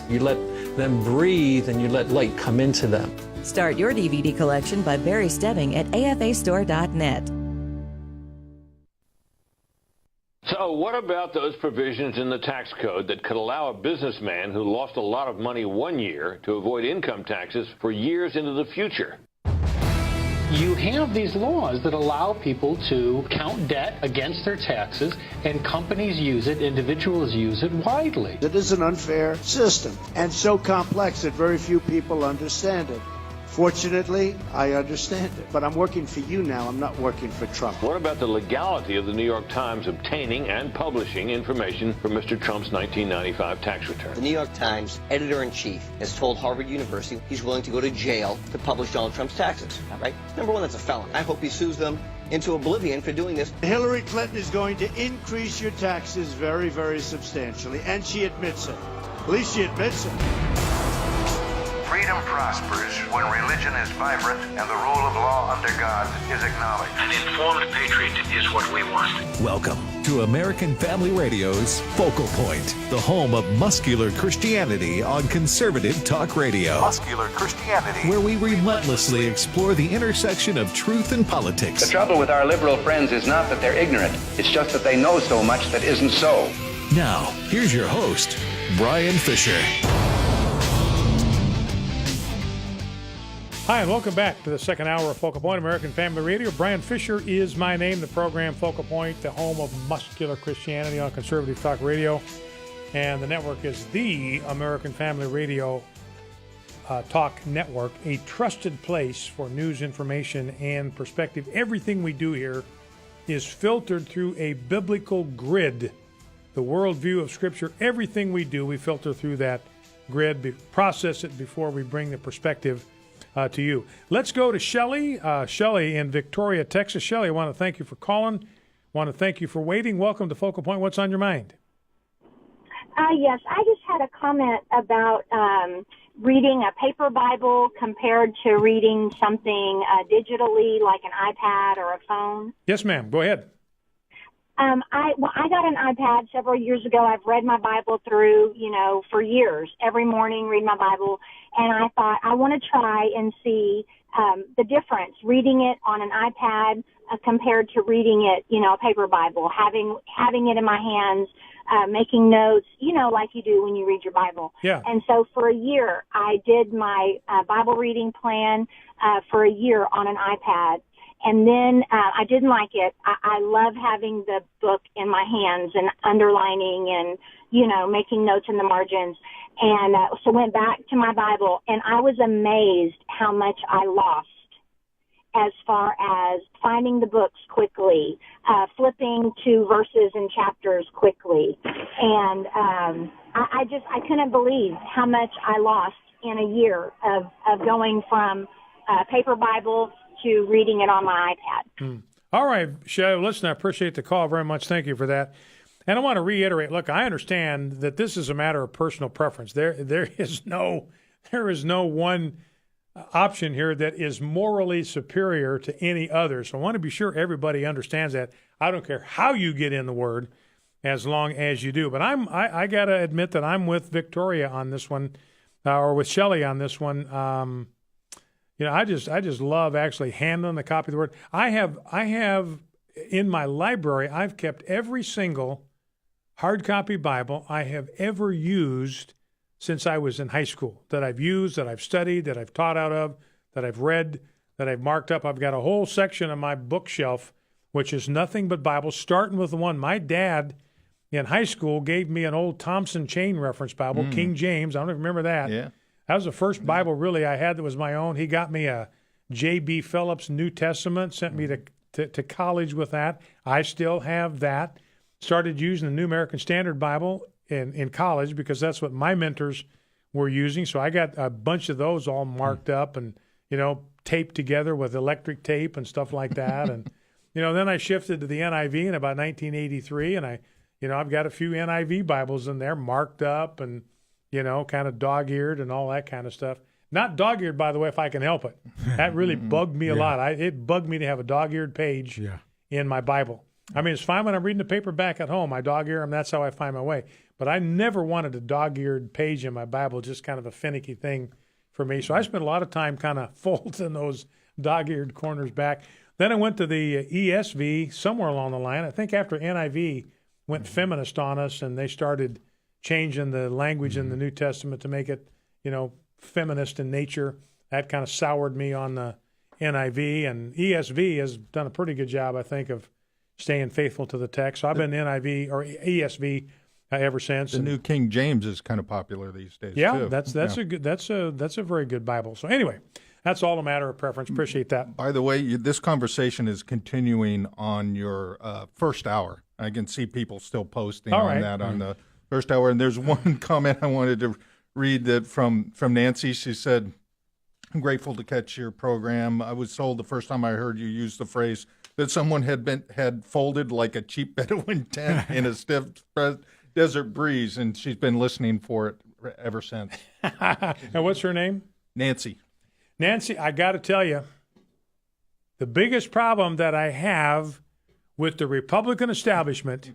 You let them breathe and you let light come into them. Start your DVD collection by Barry Stebbing at afastore.net. So what about those provisions in the tax code that could allow a businessman who lost a lot of money one year to avoid income taxes for years into the future? You have these laws that allow people to count debt against their taxes, and companies use it, individuals use it widely. It is an unfair system and so complex that very few people understand it. Fortunately, I understand it, but I'm working for you now. I'm not working for Trump. What about the legality of the New York Times obtaining and publishing information from Mr. Trump's 1995 tax return? The New York Times editor-in-chief has told Harvard University he's willing to go to jail to publish Donald Trump's taxes. Right? Number one, that's a felony. I hope he sues them into oblivion for doing this. Hillary Clinton is going to increase your taxes very, very substantially, and she admits it. At least she admits it. Freedom prospers when religion is vibrant and the rule of law under God is acknowledged. An informed patriot is what we want. Welcome to American Family Radio's Focal Point, the home of muscular Christianity on conservative talk radio. Muscular Christianity. Where we relentlessly explore the intersection of truth and politics. The trouble with our liberal friends is not that they're ignorant. It's just that they know so much that isn't so. Now, here's your host, Bryan Fischer. Hi, and welcome back to the second hour of Focal Point, American Family Radio. Bryan Fischer is my name. The program Focal Point, the home of muscular Christianity on conservative talk radio. And the network is the American Family Radio Talk Network, a trusted place for news, information, and perspective. Everything we do here is filtered through a biblical grid, the worldview of Scripture. Everything we do, we filter through that grid, process it before we bring the perspective to you. Let's go to Shelley. Shelley in Victoria, Texas. Shelley, I want to thank you for calling. I want to thank you for waiting. Welcome to Focal Point. What's on your mind? Yes, I just had a comment about reading a paper Bible compared to reading something digitally like an iPad or a phone. Yes, ma'am. Go ahead. I got an iPad several years ago. I've read my Bible through, for years. Every morning, read my Bible. And I thought, I want to try and see the difference, reading it on an iPad compared to reading it, a paper Bible, having it in my hands, making notes, like you do when you read your Bible. Yeah. And so for a year, I did my Bible reading plan for a year on an iPad. And then I didn't like it. I love having the book in my hands and underlining and, making notes in the margins. And so went back to my Bible, and I was amazed how much I lost as far as finding the books quickly, flipping to verses and chapters quickly. And I couldn't believe how much I lost in a year of going from paper Bible to reading it on my iPad. All right, Shelley, listen, I appreciate the call very much. Thank you for that. And I want to reiterate, look, I understand that this is a matter of personal preference. There is no one option here that is morally superior to any other. So I want to be sure everybody understands that. I don't care how you get in the Word as long as you do. But I got to admit that I'm with Victoria on this one, or with Shelley on this one. I just love actually handling the copy of the Word. I have in my library, I've kept every single hard copy Bible I have ever used since I was in high school, that I've used, that I've studied, that I've taught out of, that I've read, that I've marked up. I've got a whole section of my bookshelf, which is nothing but Bibles, starting with the one my dad in high school gave me, an old Thompson Chain Reference Bible, King James. I don't even remember that. Yeah. That was the first Bible really I had that was my own. He got me a J.B. Phillips New Testament, sent me to college with that. I still have that. Started using the New American Standard Bible in college because that's what my mentors were using. So I got a bunch of those all marked up and, taped together with electric tape and stuff like that. And, then I shifted to the NIV in about 1983, and I've got a few NIV Bibles in there marked up and, kind of dog-eared and all that kind of stuff. Not dog-eared, by the way, if I can help it. That really bugged me a lot. It bugged me to have a dog-eared page in my Bible. I mean, it's fine when I'm reading the paper back at home. I dog-ear them. That's how I find my way. But I never wanted a dog-eared page in my Bible, just kind of a finicky thing for me. So I spent a lot of time kind of folding those dog-eared corners back. Then I went to the ESV somewhere along the line. I think after NIV went feminist on us and they started changing the language in the New Testament to make it, feminist in nature. That kind of soured me on the NIV. And ESV has done a pretty good job, I think, of staying faithful to the text. So I've been NIV or ESV ever since. The New King James is kind of popular these days. Yeah, too. that's a very good Bible. So anyway, that's all a matter of preference. Appreciate that. By the way, this conversation is continuing on your first hour. I can see people still posting on that on the first hour. And there's one comment I wanted to read that from Nancy. She said, "I'm grateful to catch your program. I was told the first time I heard you use the phrase that someone had folded like a cheap Bedouin tent in a stiff desert breeze, and she's been listening for it ever since." And what's her name? Nancy. Nancy, I got to tell you, the biggest problem that I have with the Republican establishment,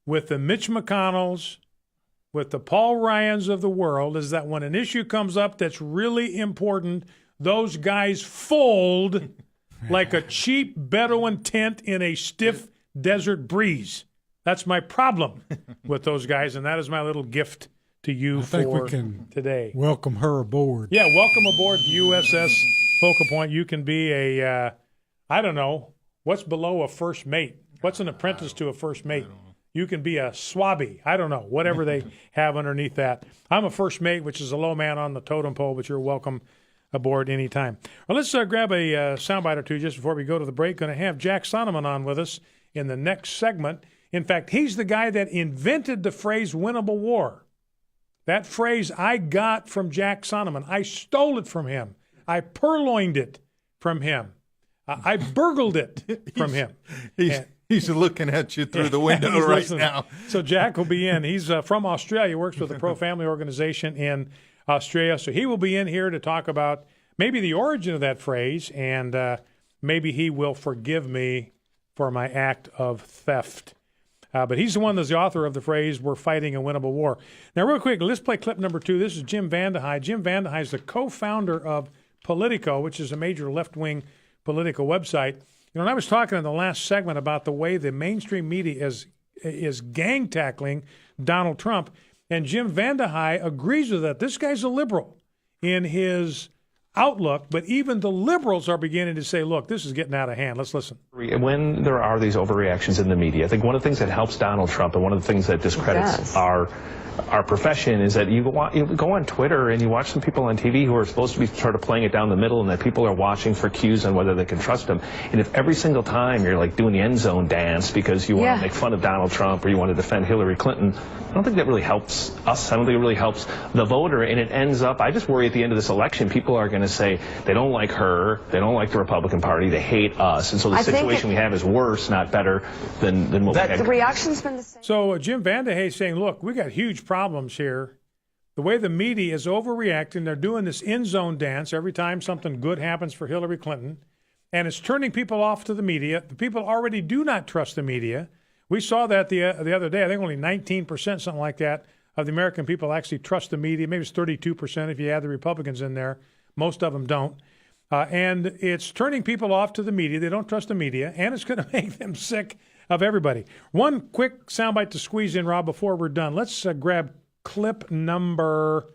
with the Mitch McConnells, with the Paul Ryans of the world, is that when an issue comes up that's really important, those guys fold like a cheap Bedouin tent in a stiff desert breeze. That's my problem with those guys, and that is my little gift to you for today. Welcome her aboard. Yeah, welcome aboard USS Focal Point. You can be a, I don't know, what's below a first mate? What's an apprentice to a first mate? You can be a swabby. I don't know, whatever they have underneath that. I'm a first mate, which is a low man on the totem pole, but you're welcome aboard anytime. Well, let's grab a soundbite or two just before we go to the break. Going to have Jack Sonnemann on with us in the next segment. In fact, he's the guy that invented the phrase winnable war. That phrase I got from Jack Sonnemann. I stole it from him. I purloined it from him. I burgled it from him. He's looking at you through the window right now. So Jack will be in. He's from Australia, works with a pro-family organization in Australia. So he will be in here to talk about maybe the origin of that phrase, and maybe he will forgive me for my act of theft. But he's the one that's the author of the phrase, "We're fighting a winnable war." Now, real quick, let's play clip number 2. This is Jim Vandehei. Jim Vandehei is the co-founder of Politico, which is a major left-wing political website. And I was talking in the last segment about the way the mainstream media is gang-tackling Donald Trump, and Jim Vandehei agrees with that. This guy's a liberal in his outlook, but even the liberals are beginning to say, look, this is getting out of hand. Let's listen. When there are these overreactions in the media, I think one of the things that helps Donald Trump and one of the things that discredits our profession is that you go on Twitter and you watch some people on TV who are supposed to be sort of playing it down the middle, and that people are watching for cues on whether they can trust them. And if every single time you're like doing the end zone dance because you want to make fun of Donald Trump or you want to defend Hillary Clinton, I don't think that really helps us. I don't think it really helps the voter. And it ends up, I just worry at the end of this election, people are going to say they don't like her, they don't like the Republican Party, they hate us. And so the situation we have is worse, not better than what we had. The reaction's been the same. So Jim Vandehei is saying, look, we got huge problems here. The way the media is overreacting, they're doing this end zone dance every time something good happens for Hillary Clinton, and it's turning people off to the media. The people already do not trust the media. We saw that the other day. I think only 19%, something like that, of the American people actually trust the media. Maybe it's 32% if you add the Republicans in there. Most of them don't. And it's turning people off to the media. They don't trust the media, and it's going to make them sick of everybody. One quick soundbite to squeeze in, Rob, before we're done. Let's grab clip number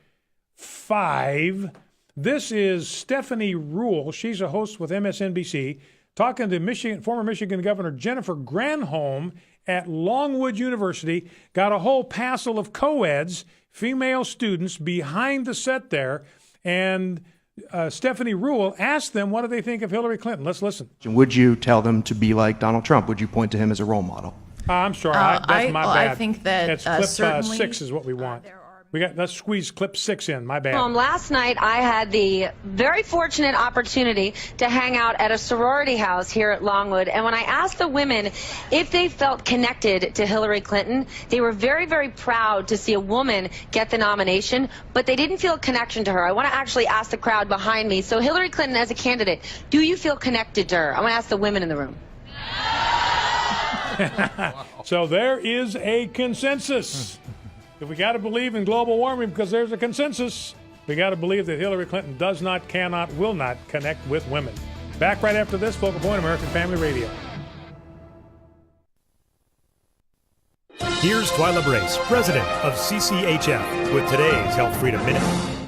5. This is Stephanie Ruhle. She's a host with MSNBC, talking to former Michigan Governor Jennifer Granholm at Longwood University. Got a whole passel of co-eds, female students, behind the set there, and Stephanie Ruhle asked them, what do they think of Hillary Clinton? Let's listen. Would you tell them to be like Donald Trump? Would you point to him as a role model? I'm sorry, that's my bad. I think that it's clip certainly 6 is what we want. Let's squeeze clip 6 in. My bad. Last night, I had the very fortunate opportunity to hang out at a sorority house here at Longwood. And when I asked the women if they felt connected to Hillary Clinton, they were very, very proud to see a woman get the nomination, but they didn't feel a connection to her. I want to actually ask the crowd behind me. So Hillary Clinton as a candidate, do you feel connected to her? I want to ask the women in the room. So there is a consensus. If we got to believe in global warming because there's a consensus, we got to believe that Hillary Clinton does not, cannot, will not connect with women. Back right after this, Focal Point, American Family Radio. Here's Twyla Brace, president of CCHF, with today's Health Freedom Minute.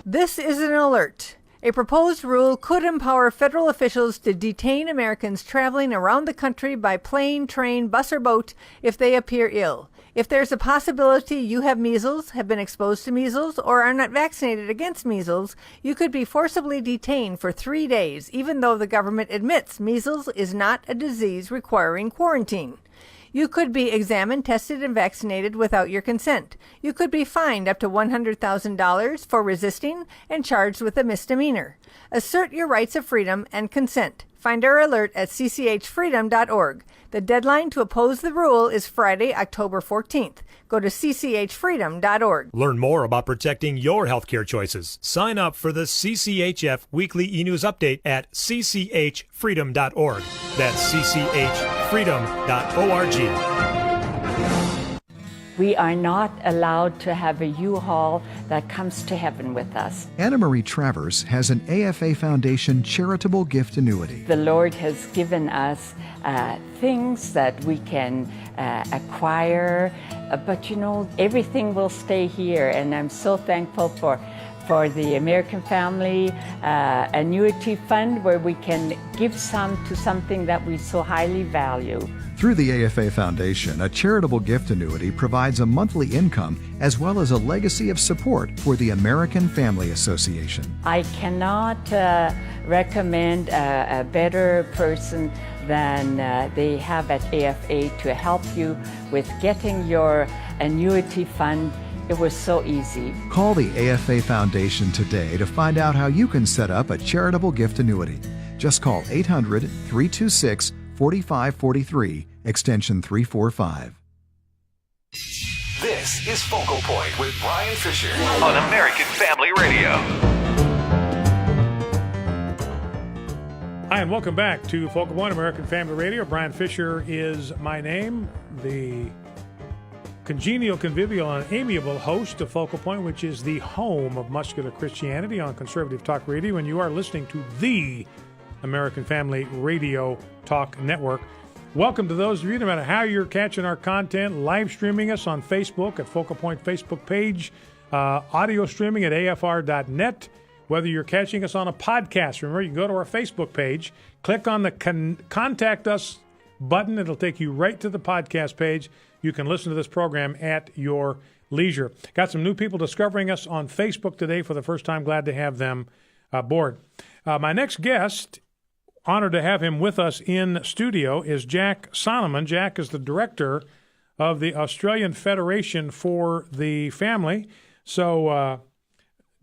This is an alert. A proposed rule could empower federal officials to detain Americans traveling around the country by plane, train, bus, or boat if they appear ill. If there's a possibility you have measles, have been exposed to measles, or are not vaccinated against measles, you could be forcibly detained for 3 days, even though the government admits measles is not a disease requiring quarantine. You could be examined, tested, and vaccinated without your consent. You could be fined up to $100,000 for resisting and charged with a misdemeanor. Assert your rights of freedom and consent. Find our alert at cchfreedom.org. The deadline to oppose the rule is Friday, October 14th. Go to cchfreedom.org. Learn more about protecting your healthcare choices. Sign up for the CCHF Weekly E-News Update at cchfreedom.org. That's cchfreedom.org. We are not allowed to have a U-Haul that comes to heaven with us. Anna Marie Travers has an AFA Foundation charitable gift annuity. The Lord has given us things that we can acquire, but everything will stay here, and I'm so thankful for the American Family Annuity Fund, where we can give some to something that we so highly value. Through the AFA Foundation, a charitable gift annuity provides a monthly income as well as a legacy of support for the American Family Association. I cannot recommend a better person than they have at AFA to help you with getting your annuity fund. It was so easy. Call the AFA Foundation today to find out how you can set up a charitable gift annuity. Just call 800-326-4543, extension 345. This is Focal Point with Bryan Fischer on American Family Radio. Hi, and welcome back to Focal Point, American Family Radio. Bryan Fischer is my name, the congenial, convivial, and amiable host of Focal Point, which is the home of muscular Christianity on Conservative Talk Radio, and you are listening to the American Family Radio Talk Network. Welcome to those of you, no matter how you're catching our content, live streaming us on Facebook at Focal Point Facebook page, audio streaming at afr.net, whether you're catching us on a podcast. Remember, you can go to our Facebook page, click on the Contact Us button. It'll take you right to the podcast page. You can listen to this program at your leisure. Got some new people discovering us on Facebook today for the first time. Glad to have them aboard. My next guest, honored to have him with us in studio, is Jack Sonnemann. Jack is the director of the Australian Federation for the Family. So,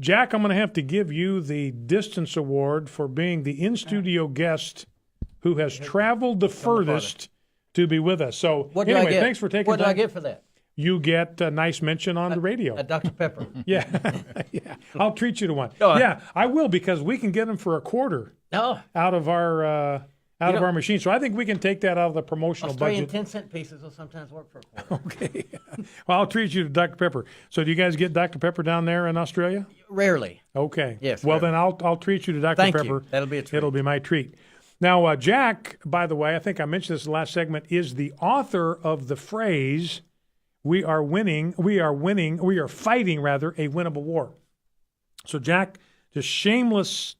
Jack, I'm going to have to give you the Distance Award for being the in-studio guest who has traveled the furthest to be with us. So, anyway, thanks for taking What do I get for that? You get a nice mention on the radio. A Dr. Pepper. Yeah. Yeah. I'll treat you to one. I will, because we can get them for a quarter out of our machine. So I think we can take that out of the promotional Australian budget. 10-cent pieces will sometimes work for a quarter. Okay. Well, I'll treat you to Dr. Pepper. So do you guys get Dr. Pepper down there in Australia? Rarely. Okay. Yes. Well, rarely. then I'll treat you to Dr. Thank Pepper. you. That'll be a treat. It'll be my treat. Now, Jack, by the way, I think I mentioned this in the last segment, is the author of the phrase, we are fighting, a winnable war. So, Jack, just shameless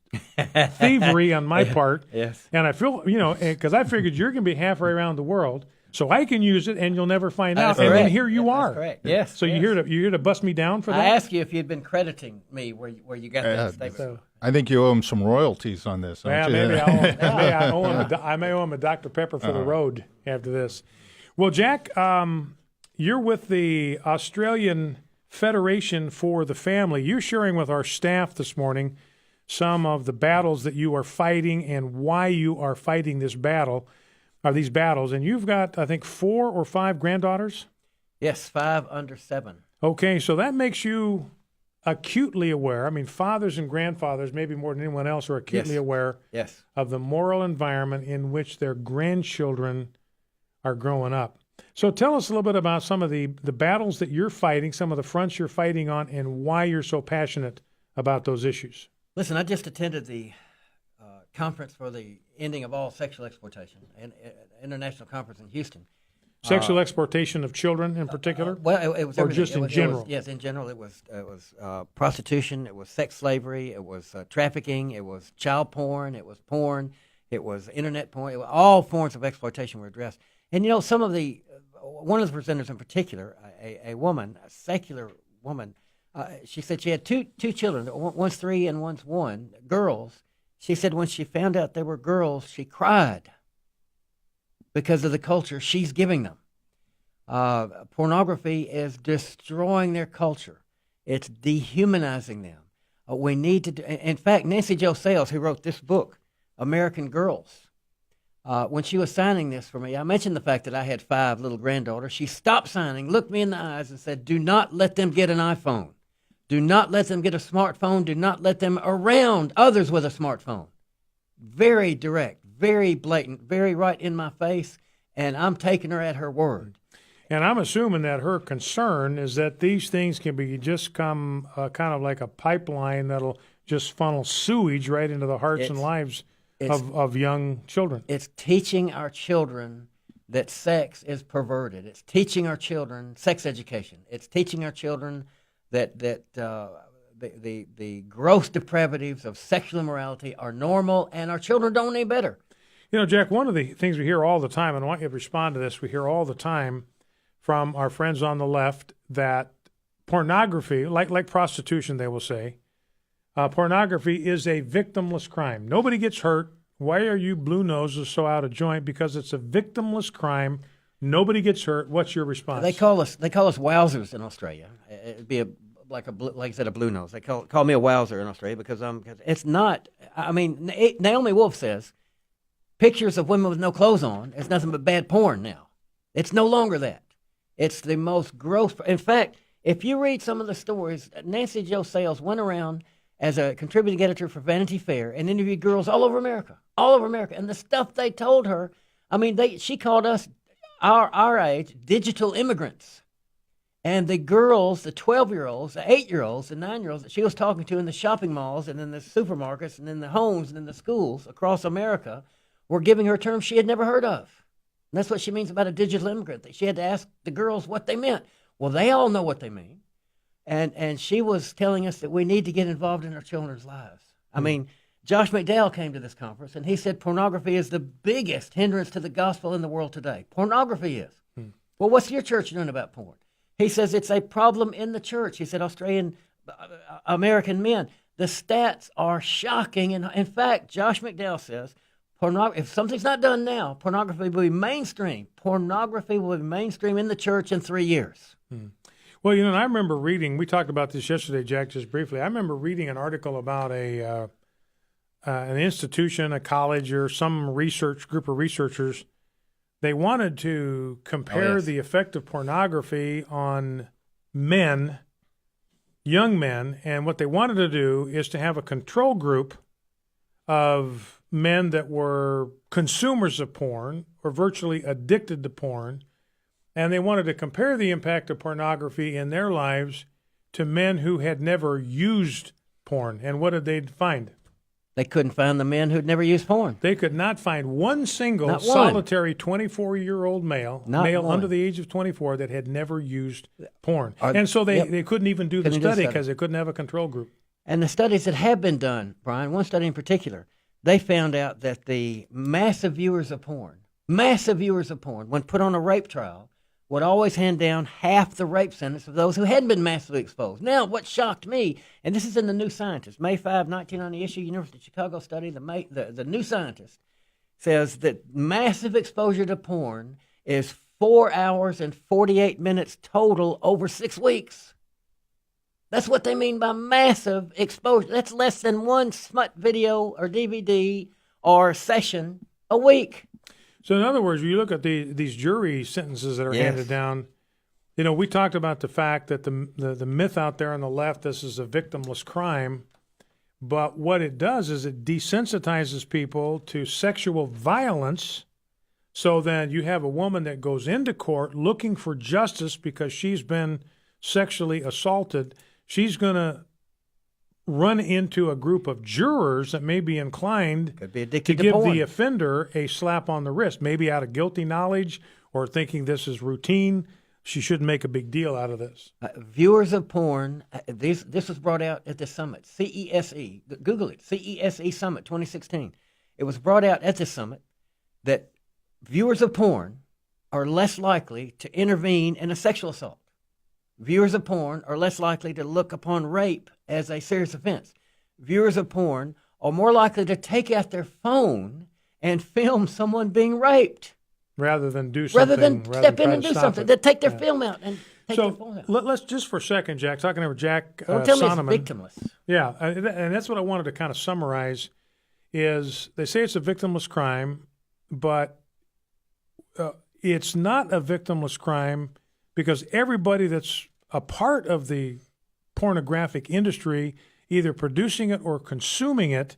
thievery on my part. Yes. And I feel, because I figured you're going to be halfway around the world, so I can use it and you'll never find out. And then here you are. That's correct. Yes. So yes. you're here to bust me down for that? I asked you if you'd been crediting me where you got that statement. So, I think you owe him some royalties on this. Yeah, maybe I may owe him a Dr. Pepper for the road after this. Well, Jack, you're with the Australian Federation for the Family. You're sharing with our staff this morning some of the battles that you are fighting and why you are fighting these battles. And you've got, I think, 4 or 5 granddaughters? Yes, 5 under 7. Okay, so that makes you acutely aware. I mean, fathers and grandfathers, maybe more than anyone else, are acutely aware of the moral environment in which their grandchildren are growing up. So tell us a little bit about some of the battles that you're fighting, some of the fronts you're fighting on, and why you're so passionate about those issues. Listen, I just attended the conference for the ending of all sexual exploitation, an international conference in Houston. Sexual exploitation of children in particular? Well, it was or everything. just in general? Yes, in general. It was prostitution, it was sex slavery, it was trafficking, it was child porn, it was internet porn. All forms of exploitation were addressed. And, you know, some of the one of the presenters in particular, a woman, a secular woman, she said she had two children, one's 3 and one's 1, girls. She said when she found out they were girls, she cried because of the culture she's giving them. Pornography is destroying their culture. It's dehumanizing them. We need to in fact, Nancy Jo Sales, who wrote this book, American Girls, when she was signing this for me, I mentioned the fact that I had 5 little granddaughters. She stopped signing, looked me in the eyes, and said, do not let them get an iPhone. Do not let them get a smartphone. Do not let them around others with a smartphone. Very direct, very blatant, very right in my face, and I'm taking her at her word. And I'm assuming that her concern is that these things can be just come kind of like a pipeline that'll just funnel sewage right into the hearts and lives of young children. It's teaching our children that sex is perverted. It's teaching our children sex education. It's teaching our children that the gross depravities of sexual immorality are normal, and our children don't know any better. You know, Jack, one of the things we hear all the time, and I want you to respond to this, we hear all the time from our friends on the left that pornography, like prostitution, they will say, pornography is a victimless crime. Nobody gets hurt. Why are you blue noses so out of joint? Because it's a victimless crime. Nobody gets hurt. What's your response? They call us wowsers in Australia. It'd be like I said, a blue nose. They call me a wowser in Australia because it's not. I mean, Naomi Wolf says pictures of women with no clothes on is nothing but bad porn now. It's no longer that. It's the most gross. In fact, if you read some of the stories, Nancy Jo Sales went around as a contributing editor for Vanity Fair and interviewed girls all over America, and the stuff they told her. I mean, she called us our age digital immigrants, and the girls, the 12-year-olds, the 8-year-olds, the 9-year-olds that she was talking to in the shopping malls and in the supermarkets and in the homes and in the schools across America were giving her terms she had never heard of. And that's what she means about a digital immigrant. That she had to ask the girls what they meant. Well, they all know what they mean. And she was telling us that we need to get involved in our children's lives. I mean, Josh McDowell came to this conference, and he said pornography is the biggest hindrance to the gospel in the world today. Pornography is. Well, what's your church doing about porn? He says it's a problem in the church. He said American men. The stats are shocking. And in fact, Josh McDowell says if something's not done now, pornography will be mainstream. Pornography will be mainstream in the church in 3 years. Well, you know, I remember reading, we talked about this yesterday, Jack, just briefly. I remember reading an article about an institution, a college, or some group of researchers. They wanted to compare the effect of pornography on men, young men, and what they wanted to do is to have a control group of men that were consumers of porn or virtually addicted to porn, and they wanted to compare the impact of pornography in their lives to men who had never used porn. And what did they find? They couldn't find the men who'd never used porn. They could not find one single solitary 24-year-old male under the age of 24 that had never used porn. And so they couldn't even do the study because they couldn't have a control group. And the studies that have been done, Brian, one study in particular, they found out that the massive viewers of porn, when put on a rape trial, would always hand down half the rape sentence of those who hadn't been massively exposed. Now, what shocked me, and this is in the New Scientist, May 5, 1990 issue, University of Chicago study, the New Scientist says that massive exposure to porn is 4 hours and 48 minutes total over 6 weeks. That's what they mean by massive exposure. That's less than one smut video or DVD or session a week. So in other words, you look at these jury sentences that are handed down, you know, we talked about the fact that the myth out there on the left, this is a victimless crime, but what it does is it desensitizes people to sexual violence So then you have a woman that goes into court looking for justice because she's been sexually assaulted. She's going to run into a group of jurors that may be inclined to give the offender a slap on the wrist, maybe out of guilty knowledge or thinking this is routine. She shouldn't make a big deal out of this. Viewers of porn, this was brought out at the summit, CESE. Google it, CESE Summit 2016. It was brought out at the summit that viewers of porn are less likely to intervene in a sexual assault. Viewers of porn are less likely to look upon rape as a serious offense. Viewers of porn are more likely to take out their phone and film someone being raped. Rather than do something. Rather than step in and do something. They take their film out and take their phone out. Let's just for a second, Jack, talking over Jack Don't tell Sonnemann. me it's victimless. Yeah, and that's what I wanted to kind of summarize is they say it's a victimless crime, but it's not a victimless crime because everybody that's a part of the pornographic industry, either producing it or consuming it,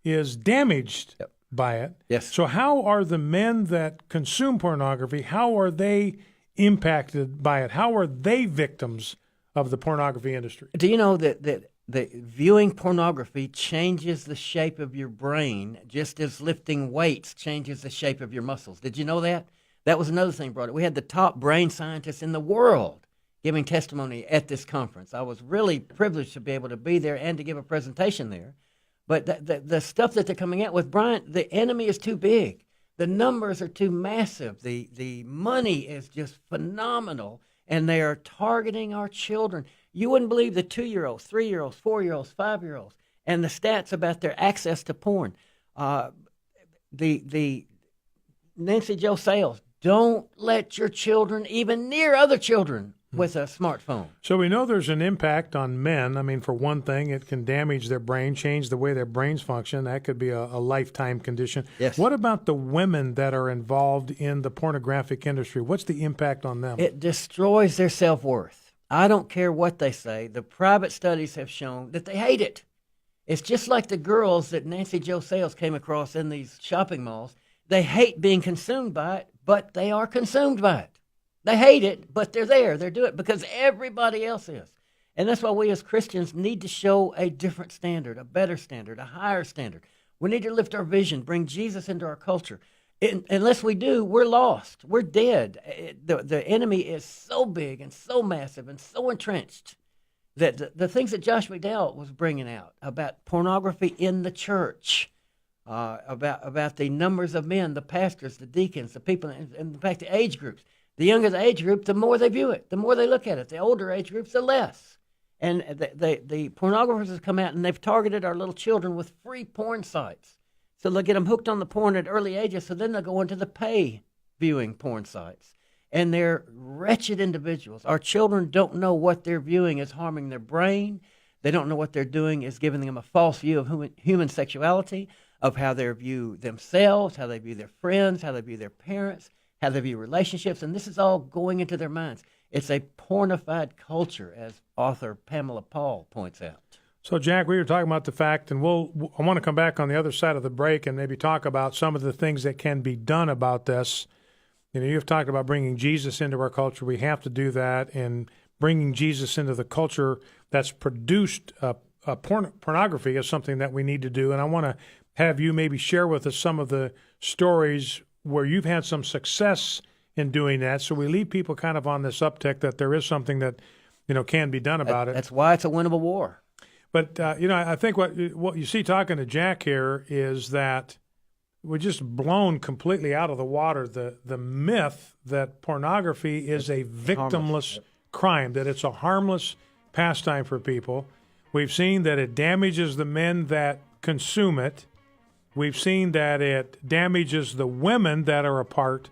is damaged by it. Yes. So how are the men that consume pornography, how are they impacted by it? How are they victims of the pornography industry? Do you know that viewing pornography changes the shape of your brain just as lifting weights changes the shape of your muscles? Did you know that? That was another thing brought up. We had the top brain scientists in the world giving testimony at this conference. I was really privileged to be able to be there and to give a presentation there. But the stuff that they're coming out with, Bryan, the enemy is too big. The numbers are too massive. The money is just phenomenal, and they are targeting our children. You wouldn't believe the 2-year-olds, 3-year-olds, 4-year-olds, 5-year-olds, and the stats about their access to porn. The Nancy Jo Sales, don't let your children even near other children with a smartphone. So we know there's an impact on men. I mean, for one thing, it can damage their brain, change the way their brains function. That could be a lifetime condition. Yes. What about the women that are involved in the pornographic industry? What's the impact on them? It destroys their self-worth. I don't care what they say. The private studies have shown that they hate it. It's just like the girls that Nancy Jo Sales came across in these shopping malls. They hate being consumed by it, but they are consumed by it. They hate it, but they're there. They're doing it because everybody else is. And that's why we as Christians need to show a different standard, a better standard, a higher standard. We need to lift our vision, bring Jesus into our culture. Unless we do, we're lost. We're dead. The enemy is so big and so massive and so entrenched that the things that Josh McDowell was bringing out about pornography in the church, about the numbers of men, the pastors, the deacons, the people, and in fact the age groups. The younger the age group, the more they view it, the more they look at it. The older age groups, the less. And the pornographers have come out and they've targeted our little children with free porn sites. So they'll get them hooked on the porn at early ages, so then they'll go into the pay viewing porn sites. And they're wretched individuals. Our children don't know what they're viewing is harming their brain. They don't know what they're doing is giving them a false view of human sexuality, of how they view themselves, how they view their friends, how they view their parents, how they view relationships, and this is all going into their minds. It's a pornified culture, as author Pamela Paul points out. So, Jack, we were talking about the fact, and I want to come back on the other side of the break and maybe talk about some of the things that can be done about this. You know, you've talked about bringing Jesus into our culture. We have to do that, and bringing Jesus into the culture that's produced pornography is something that we need to do. And I want to have you maybe share with us some of the stories where you've had some success in doing that, so we leave people kind of on this uptick that there is something that, you know, can be done about it. That's why it's a winnable war. But, you know, I think what you see talking to Jack here is that we're just blown completely out of the water the myth that pornography is a victimless crime, that it's a harmless pastime for people. We've seen that it damages the men that consume it. We've seen that it damages the women that are a part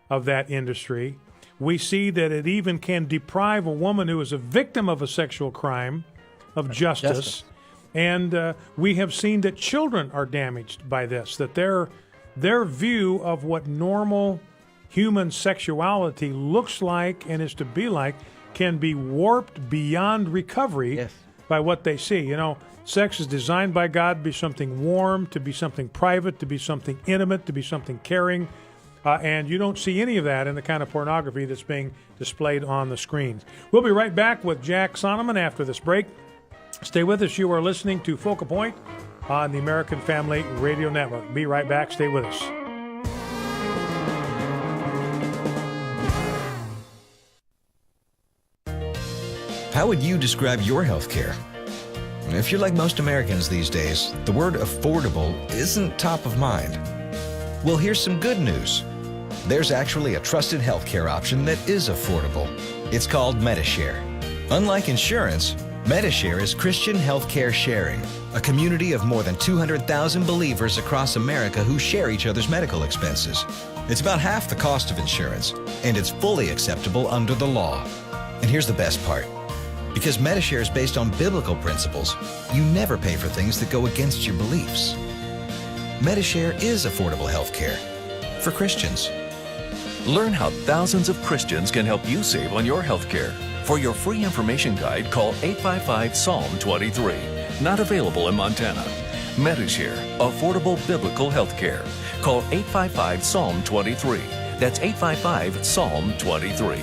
of that industry. We see that it even can deprive a woman who is a victim of a sexual crime of justice. And we have seen that children are damaged by this, that their view of what normal human sexuality looks like and is to be like can be warped beyond recovery by what they see. You know, sex is designed by God to be something warm, to be something private, to be something intimate, to be something caring. And you don't see any of that in the kind of pornography that's being displayed on the screens. We'll be right back with Jack Sonnemann after this break. Stay with us. You are listening to Focal Point on the American Family Radio Network. Be right back. Stay with us. How would you describe your health care? If you're like most Americans these days, the word affordable isn't top of mind. Well, here's some good news. There's actually a trusted healthcare option that is affordable. It's called Medishare. Unlike insurance, Medishare is Christian healthcare sharing, a community of more than 200,000 believers across America who share each other's medical expenses. It's about half the cost of insurance, and it's fully acceptable under the law. And here's the best part. Because Medishare is based on biblical principles, you never pay for things that go against your beliefs. Medishare is affordable health care for Christians. Learn how thousands of Christians can help you save on your health care. For your free information guide, call 855-PSALM-23. Not available in Montana. Medishare, affordable biblical health care. Call 855-PSALM-23. That's 855-PSALM-23.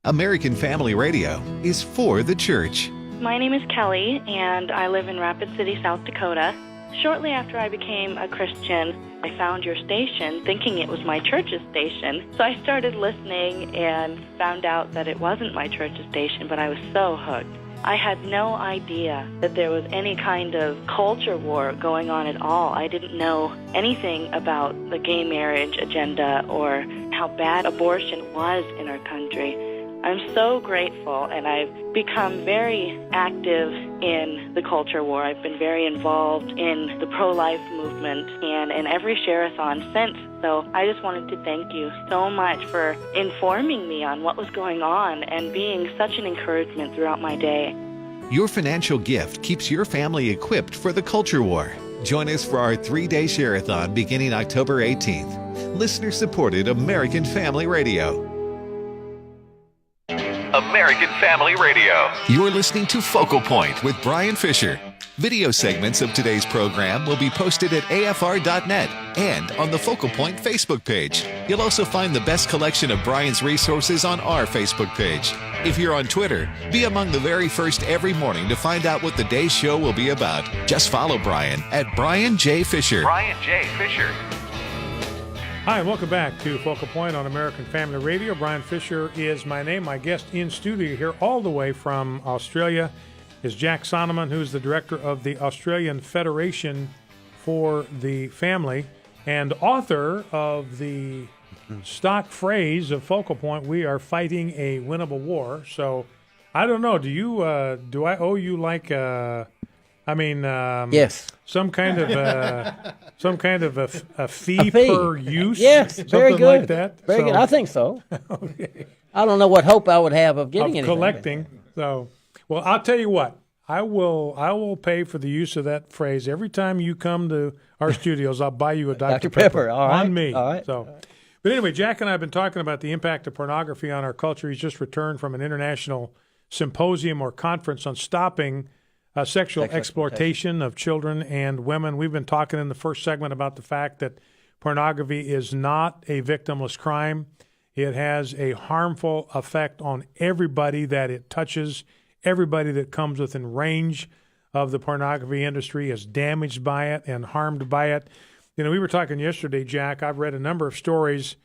American Family Radio is for the church. My name is Kelly, and I live in Rapid City, South Dakota. Shortly after I became a Christian, I found your station thinking it was my church's station. So I started listening and found out that it wasn't my church's station, but I was so hooked. I had no idea that there was any kind of culture war going on at all. I didn't know anything about the gay marriage agenda or how bad abortion was in our country. I'm so grateful, and I've become very active in the culture war. I've been very involved in the pro-life movement and in every share-a-thon since. So I just wanted to thank you so much for informing me on what was going on and being such an encouragement throughout my day. Your financial gift keeps your family equipped for the culture war. Join us for our 3-day share-a-thon beginning October 18th. Listener-supported American Family Radio. American Family Radio. You're listening to Focal Point with Bryan Fischer. Video segments of today's program will be posted at afr.net and on the Focal Point Facebook page. You'll also find the best collection of Bryan's resources on our Facebook page. If you're on Twitter, be among the very first every morning to find out what the day's show will be about. Just follow Bryan at Bryan J. Fischer. Bryan J. Fischer. Hi, and welcome back to Focal Point on American Family Radio. Bryan Fischer is my name. My guest in studio here all the way from Australia is Jack Sonnemann, who's the director of the Australian Federation for the Family and author of the stock phrase of Focal Point, "We are fighting a winnable war." So I don't know. Do I owe you like yes, some kind of a fee per use? Yes, very good. Like that. Very good. I think so. Okay. I don't know what hope I would have of getting anything. Collecting. So, well, I'll tell you what. I will pay for the use of that phrase every time you come to our studios. I'll buy you a Dr. Pepper. All right. On me. All right. So, but anyway, Jack and I have been talking about the impact of pornography on our culture. He's just returned from an international symposium or conference on stopping sexual exploitation of children and women. We've been talking in the first segment about the fact that pornography is not a victimless crime. It has a harmful effect on everybody that it touches. Everybody that comes within range of the pornography industry is damaged by it and harmed by it. You know, we were talking yesterday, Jack. I've read a number of stories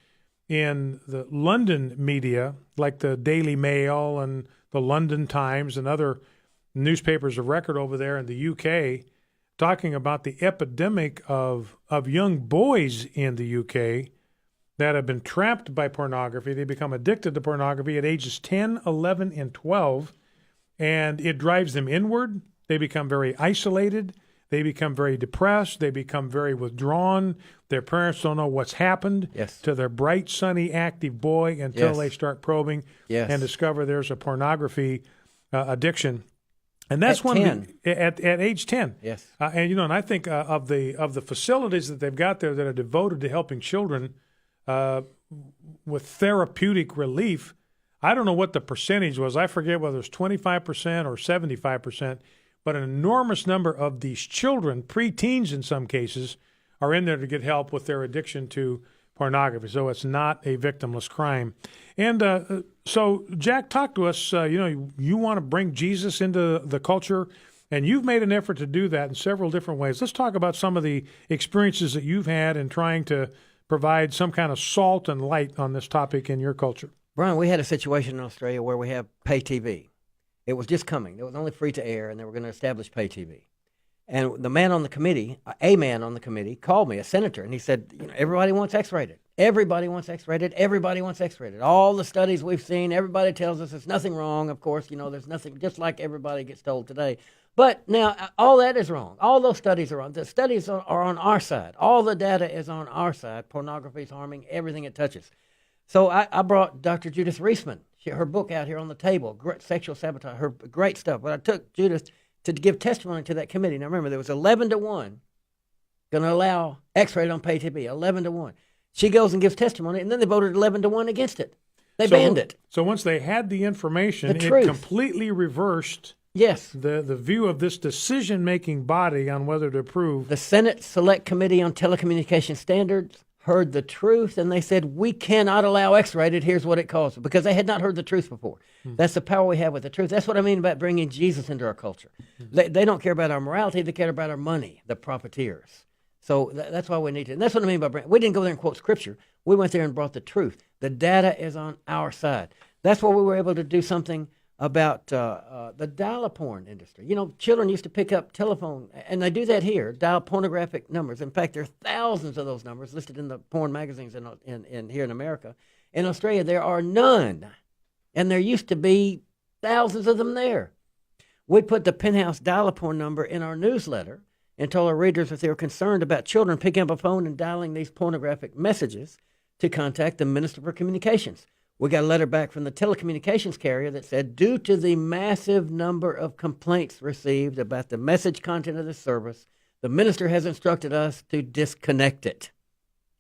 in the London media, like the Daily Mail and the London Times and other newspapers of record over there in the UK, talking about the epidemic of young boys in the UK that have been trapped by pornography. They become addicted to pornography at ages 10, 11, and 12, and it drives them inward. They become very isolated. They become very depressed. They become very withdrawn. Their parents don't know what's happened to their bright, sunny, active boy until they start probing and discover there's a pornography addiction. And that's at age 10. Yes. And I think of the facilities that they've got there that are devoted to helping children with therapeutic relief. I don't know what the percentage was. I forget whether it's 25% or 75%, but an enormous number of these children, preteens in some cases, are in there to get help with their addiction to pornography. So it's not a victimless crime. And so, Jack, talk to us. You want to bring Jesus into the culture, and you've made an effort to do that in several different ways. Let's talk about some of the experiences that you've had in trying to provide some kind of salt and light on this topic in your culture. Bryan, we had a situation in Australia where we have pay TV. It was just coming. It was only free to air, and they were going to establish pay TV. And the man on the committee, called me, a senator, and he said, everybody wants X-rated. Everybody wants X-rated. Everybody wants X-rated. All the studies we've seen, everybody tells us there's nothing wrong. Of course, there's nothing, just like everybody gets told today. But now, all that is wrong. All those studies are wrong. The studies are on our side. All the data is on our side. Pornography is harming everything it touches. So I brought Dr. Judith Reisman, her book out here on the table, Sexual Sabotage, her great stuff. But I took Judith to give testimony to that committee. Now remember, there was 11-1 going to allow X-rated on pay TV, 11-1. She goes and gives testimony, and then they voted 11-1 against it. They banned it. So once they had the information, it completely reversed the view of this decision-making body on whether to approve. The Senate Select Committee on Telecommunication Standards heard the truth, and they said, we cannot allow X-rated. Here's what it calls for, because they had not heard the truth before. That's the power we have with the truth. That's what I mean about bringing Jesus into our culture. They don't care about our morality. They care about our money, the profiteers. So that's why we need to. And that's what I mean by bringing. We didn't go there and quote Scripture. We went there and brought the truth. The data is on our side. That's why we were able to do something about the dial-a-porn industry. Children used to pick up telephone, and they do that here, dial pornographic numbers. In fact, there are thousands of those numbers listed in the porn magazines in here in America. In Australia, there are none, and there used to be thousands of them there. We put the Penthouse dial-a-porn number in our newsletter and told our readers if they were concerned about children picking up a phone and dialing these pornographic messages to contact the Minister for Communications. We got a letter back from the telecommunications carrier that said, due to the massive number of complaints received about the message content of this service, the minister has instructed us to disconnect it.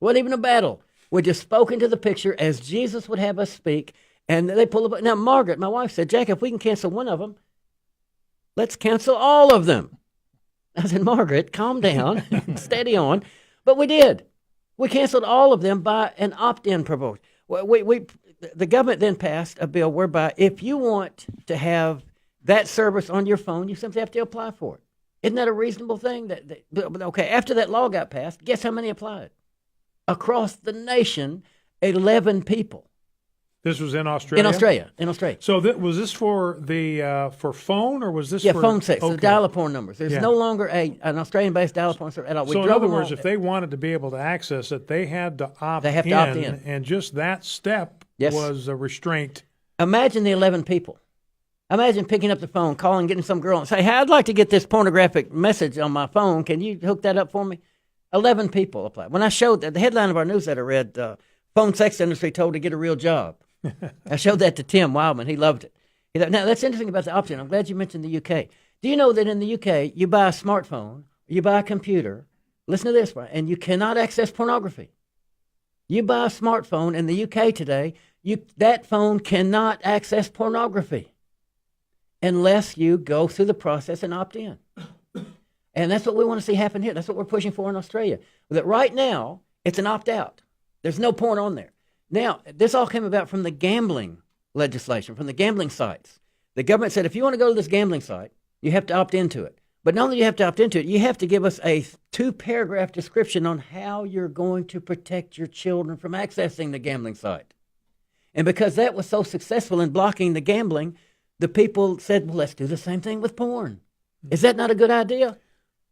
It wasn't even a battle. We just spoke into the picture as Jesus would have us speak, and they pulled up. Now, Margaret, my wife, said, Jack, if we can cancel one of them, let's cancel all of them. I said, Margaret, calm down, steady on. But we did. We canceled all of them by an opt-in proposal. The government then passed a bill whereby if you want to have that service on your phone, you simply have to apply for it. Isn't that a reasonable thing? Okay, after that law got passed, guess how many applied? Across the nation, 11 people. This was in Australia? In Australia. So was this for the for phone, or was this for... phone sex, the dial-a-porn numbers. There's no longer an Australian-based dial-a-porn service at all. So in other words, if they wanted to be able to access it, they had to opt in. And just that step was a restraint. Imagine the 11 people. Imagine picking up the phone, calling, getting some girl and say, hey, I'd like to get this pornographic message on my phone. Can you hook that up for me? 11 people applied. When I showed that, the headline of our newsletter read, phone sex industry told to get a real job. I showed that to Tim Wildman. He loved it. Now, that's interesting about the opt-in. I'm glad you mentioned the UK. Do you know that in the UK, you buy a smartphone, you buy a computer, listen to this, Bryan, and you cannot access pornography. You buy a smartphone in the UK today, that phone cannot access pornography unless you go through the process and opt in. And that's what we want to see happen here. That's what we're pushing for in Australia. That right now, it's an opt-out. There's no porn on there. Now, this all came about from the gambling legislation, from the gambling sites. The government said, if you want to go to this gambling site, you have to opt into it. But not only do you have to opt into it, you have to give us a 2-paragraph description on how you're going to protect your children from accessing the gambling site. And because that was so successful in blocking the gambling, the people said, well, let's do the same thing with porn. Is that not a good idea?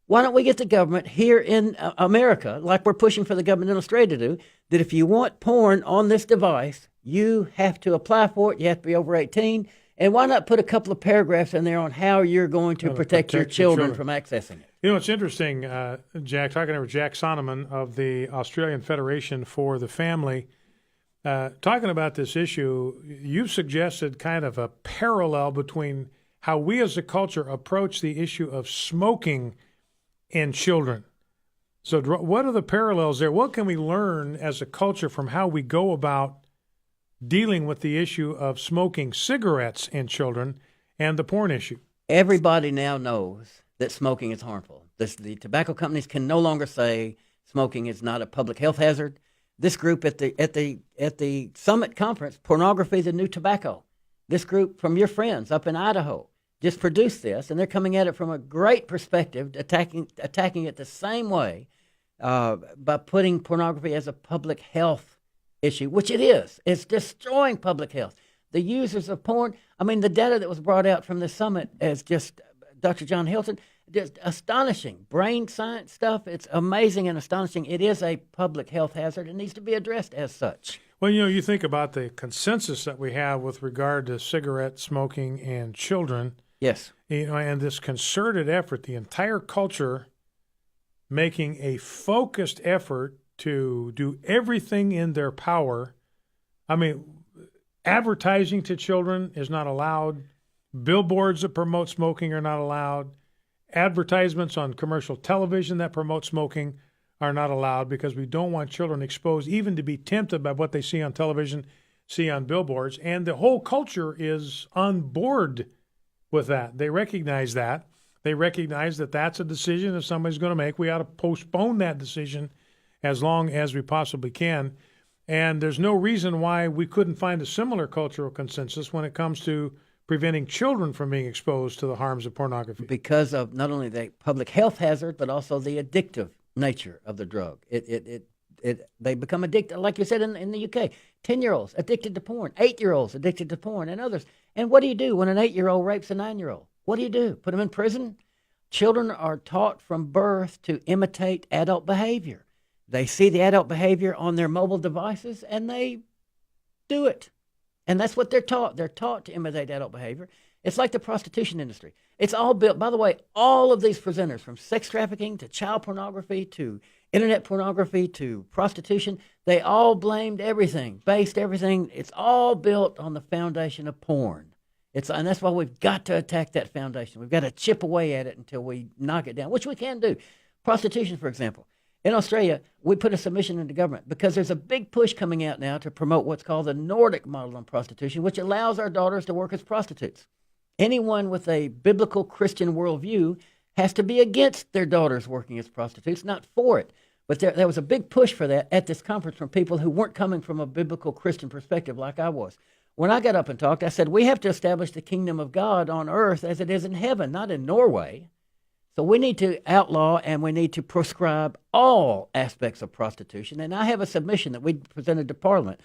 Why don't we get the government here in America, like we're pushing for the government in Australia to do, that if you want porn on this device, you have to apply for it, you have to be over 18, and why not put a couple of paragraphs in there on how you're going to protect your children from accessing it? You know, it's interesting, Jack, talking over Jack Sonnemann of the Australian Federation for the Family, talking about this issue, you've suggested kind of a parallel between how we as a culture approach the issue of smoking and children. So what are the parallels there? What can we learn as a culture from how we go about dealing with the issue of smoking cigarettes in children and the porn issue? Everybody now knows that smoking is harmful. The tobacco companies can no longer say smoking is not a public health hazard. This group at the summit conference, Pornography, the New Tobacco, this group from your friends up in Idaho just produced this, and they're coming at it from a great perspective, attacking it the same way by putting pornography as a public health issue, which it is. It's destroying public health. The users of porn, I mean, the data that was brought out from the summit is just, Dr. John Hilton, just astonishing. Brain science stuff, it's amazing and astonishing. It is a public health hazard. It needs to be addressed as such. Well, you think about the consensus that we have with regard to cigarette smoking and children. Yes. And this concerted effort, the entire culture making a focused effort to do everything in their power. I mean, advertising to children is not allowed. Billboards that promote smoking are not allowed. Advertisements on commercial television that promote smoking are not allowed because we don't want children exposed even to be tempted by what they see on television, see on billboards. And the whole culture is on board with that. They recognize that. They recognize that that's a decision that somebody's going to make. We ought to postpone that decision as long as we possibly can. And there's no reason why we couldn't find a similar cultural consensus when it comes to preventing children from being exposed to the harms of pornography. Because of not only the public health hazard, but also the addictive nature of the drug. They become addicted, like you said in the UK. 10-year-olds addicted to porn, 8-year-olds addicted to porn, and others. And what do you do when an 8-year-old rapes a 9-year-old? What do you do? Put them in prison? Children are taught from birth to imitate adult behavior. They see the adult behavior on their mobile devices, and they do it. And that's what they're taught. They're taught to imitate adult behavior. It's like the prostitution industry. It's all built, by the way, all of these presenters, from sex trafficking to child pornography to internet pornography to prostitution, they all blamed everything, based everything. It's all built on the foundation of porn. And that's why we've got to attack that foundation. We've got to chip away at it until we knock it down, which we can do. Prostitution, for example. In Australia, we put a submission into government because there's a big push coming out now to promote what's called the Nordic model on prostitution, which allows our daughters to work as prostitutes. Anyone with a biblical Christian worldview has to be against their daughters working as prostitutes, not for it. But there was a big push for that at this conference from people who weren't coming from a biblical Christian perspective like I was. When I got up and talked, I said, we have to establish the kingdom of God on earth as it is in heaven, not in Norway. So we need to outlaw and we need to proscribe all aspects of prostitution. And I have a submission that we presented to Parliament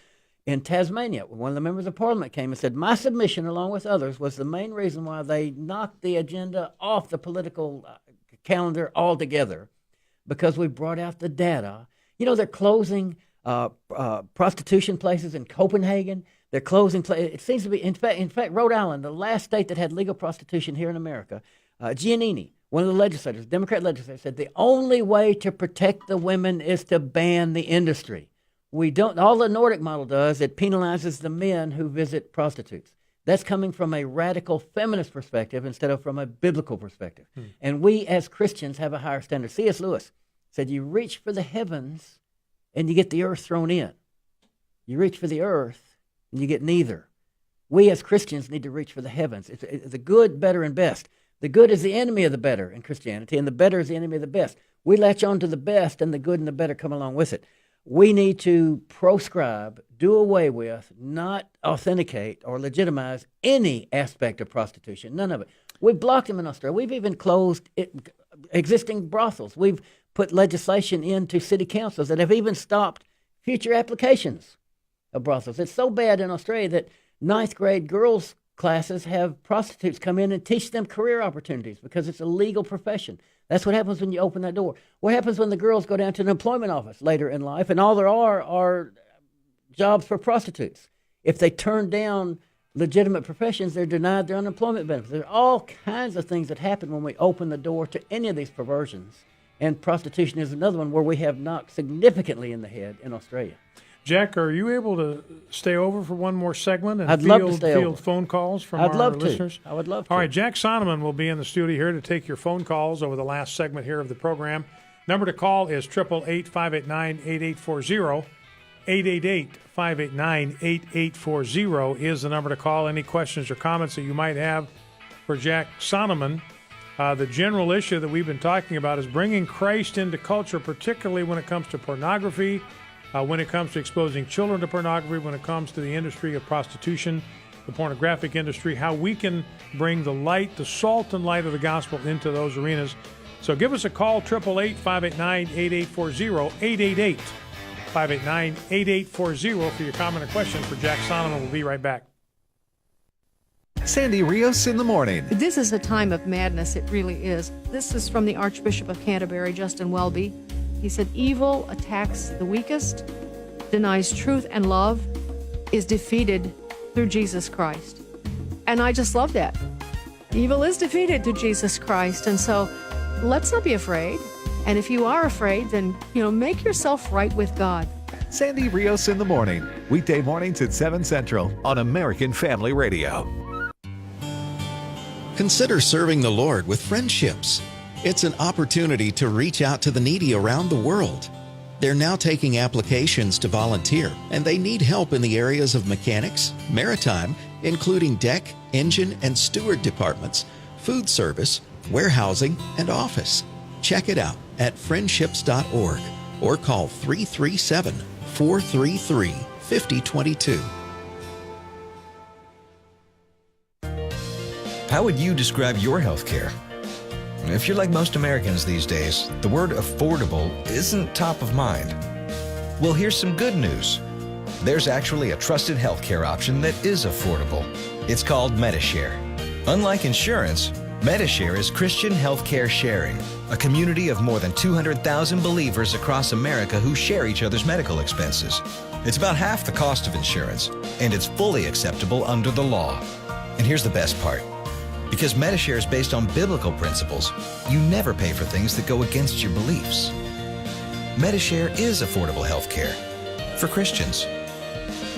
in Tasmania. One of the members of Parliament came and said, my submission, along with others, was the main reason why they knocked the agenda off the political calendar altogether, because we brought out the data. You know, they're closing prostitution places in Copenhagen. They're closing places. It seems to be, in fact, Rhode Island, the last state that had legal prostitution here in America, Giannini, one of the legislators, Democrat legislators, said the only way to protect the women is to ban the industry. We don't. All the Nordic model does, it penalizes the men who visit prostitutes. That's coming from a radical feminist perspective instead of from a biblical perspective. And we as Christians have a higher standard. C.S. Lewis said, you reach for the heavens and you get the earth thrown in. You reach for the earth and you get neither. We as Christians need to reach for the heavens. It's the good, better, and best. The good is the enemy of the better in Christianity, and the better is the enemy of the best. We latch on to the best, and the good and the better come along with it. We need to proscribe, do away with, not authenticate or legitimize any aspect of prostitution, none of it. We've blocked them in Australia. We've even closed existing brothels. We've put legislation into city councils that have even stopped future applications of brothels. It's so bad in Australia that 9th grade girls' classes have prostitutes come in and teach them career opportunities because it's a legal profession. That's what happens when you open that door. What happens when the girls go down to an employment office later in life and all there are jobs for prostitutes? If they turn down legitimate professions, they're denied their unemployment benefits. There are all kinds of things that happen when we open the door to any of these perversions. And prostitution is another one where we have knocked significantly in the head in Australia. Jack, are you able to stay over for one more segment and I'd love to stay field over. phone calls from I'd our love listeners? I would love to. All right, Jack Sonnemann will be in the studio here to take your phone calls over the last segment here of the program. Number to call is 888-589-8840. 888-589-8840 is the number to call. Any questions or comments that you might have for Jack Sonnemann The general issue that we've been talking about is bringing Christ into culture, particularly when it comes to pornography, when it comes to exposing children to pornography, when it comes to the industry of prostitution, the pornographic industry, how we can bring the light, the salt and light of the gospel into those arenas. So give us a call, 888-589-8840, 888-589-8840 for your comment or question for Jack Sonnemann. We'll be right back. Sandy Rios in the morning. This is a time of madness, it really is. This is from the Archbishop of Canterbury, Justin Welby. He said, evil attacks the weakest, denies truth and love, is defeated through Jesus Christ. And I just love that. Evil is defeated through Jesus Christ. And so let's not be afraid. And if you are afraid, then, make yourself right with God. Sandy Rios in the morning. Weekday mornings at 7 Central on American Family Radio. Consider serving the Lord with friendships. It's an opportunity to reach out to the needy around the world. They're now taking applications to volunteer, and they need help in the areas of mechanics, maritime, including deck, engine, and steward departments, food service, warehousing, and office. Check it out at friendships.org or call 337-433-5022. How would you describe your health care? If you're like most Americans these days, the word affordable isn't top of mind. Well, here's some good news. There's actually a trusted healthcare option that is affordable. It's called MediShare. Unlike insurance, MediShare is Christian healthcare sharing, a community of more than 200,000 believers across America who share each other's medical expenses. It's about half the cost of insurance, and it's fully acceptable under the law. And here's the best part. Because MediShare is based on biblical principles, you never pay for things that go against your beliefs. MediShare is affordable health care for Christians.